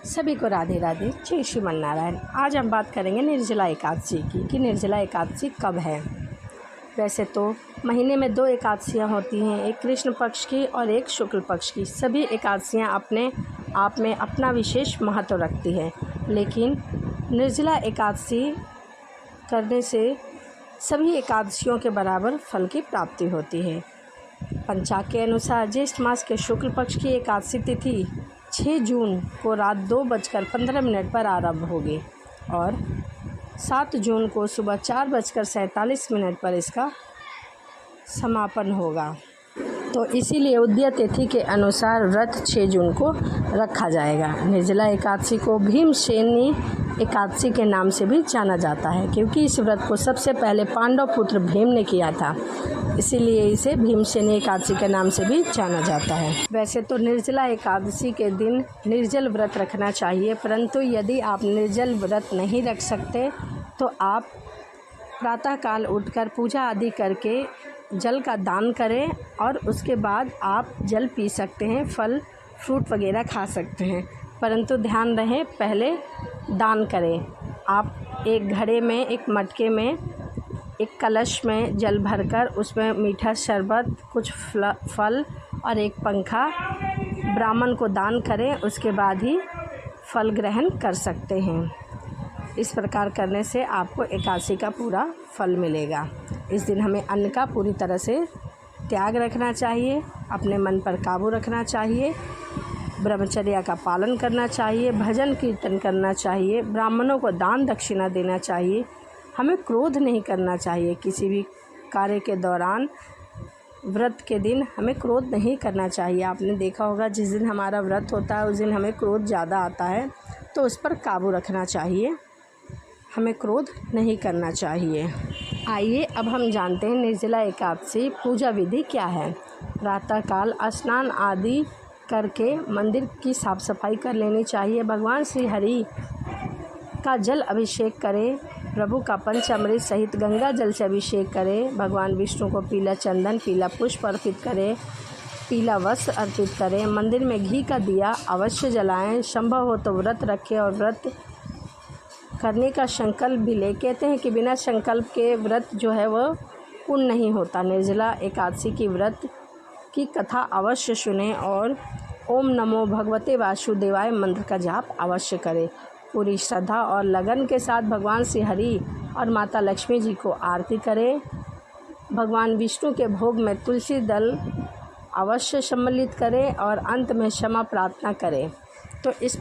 सभी को राधे राधे, जय श्रीमन नारायण। आज हम बात करेंगे निर्जला एकादशी की कि निर्जला एकादशी कब है। वैसे तो महीने में 2 एकादशियाँ होती हैं, एक कृष्ण पक्ष की और एक शुक्ल पक्ष की। सभी एकादशियाँ अपने आप में अपना विशेष महत्व रखती है, लेकिन निर्जला एकादशी करने से सभी एकादशियों के बराबर फल की प्राप्ति होती है। पंचांग के अनुसार ज्येष्ठ मास के शुक्ल पक्ष की एकादशी तिथि 6 जून को रात 2:15 पर आरंभ होगी और 7 जून को सुबह 4:47 पर इसका समापन होगा। तो इसीलिए उदय तिथि के अनुसार व्रत 6 जून को रखा जाएगा। निर्जला एकादशी को भीमसेनी एकादशी के नाम से भी जाना जाता है, क्योंकि इस व्रत को सबसे पहले पांडव पुत्र भीम ने किया था, इसीलिए इसे भीमसेनी एकादशी के नाम से भी जाना जाता है। वैसे तो निर्जला एकादशी के दिन निर्जल व्रत रखना चाहिए, परंतु यदि आप निर्जल व्रत नहीं रख सकते तो आप प्रातःकाल उठकर पूजा आदि करके जल का दान करें और उसके बाद आप जल पी सकते हैं, फल फ्रूट वगैरह खा सकते हैं, परंतु ध्यान रहे पहले दान करें। आप एक घड़े में, एक मटके में, एक कलश में जल भरकर उसमें मीठा शरबत, कुछ फल और एक पंखा ब्राह्मण को दान करें, उसके बाद ही फल ग्रहण कर सकते हैं। इस प्रकार करने से आपको एकादशी का पूरा फल मिलेगा। इस दिन हमें अन्न का पूरी तरह से त्याग रखना चाहिए, अपने मन पर काबू रखना चाहिए, ब्रह्मचर्य का पालन करना चाहिए, भजन कीर्तन करना चाहिए, ब्राह्मणों को दान दक्षिणा देना चाहिए। हमें क्रोध नहीं करना चाहिए किसी भी कार्य के दौरान। व्रत के दिन हमें क्रोध नहीं करना चाहिए। आपने देखा होगा जिस दिन हमारा व्रत होता है उस दिन हमें क्रोध ज़्यादा आता है, तो उस पर काबू रखना चाहिए, हमें क्रोध नहीं करना चाहिए। आइए अब हम जानते हैं निर्जला एकादशी पूजा विधि क्या है। प्रातःकाल स्नान आदि करके मंदिर की साफ़ सफाई कर लेनी चाहिए। भगवान श्री हरि का जल अभिषेक करें, प्रभु का पंचामृत सहित गंगा जल से अभिषेक करें, भगवान विष्णु को पीला चंदन, पीला पुष्प अर्पित करें, पीला वस्त्र अर्पित करें, मंदिर में घी का दिया अवश्य जलाएं, संभव हो तो व्रत रखें और व्रत करने का संकल्प भी ले। कहते हैं कि बिना संकल्प के व्रत जो है वह पूर्ण नहीं होता। निर्जला एकादशी की व्रत की कथा अवश्य सुने और ओम नमो भगवते वासुदेवाय मंत्र का जाप अवश्य करें। पूरी श्रद्धा और लगन के साथ भगवान श्री हरि और माता लक्ष्मी जी को आरती करें। भगवान विष्णु के भोग में तुलसी दल अवश्य सम्मिलित करें और अंत में क्षमा प्रार्थना करें। तो इस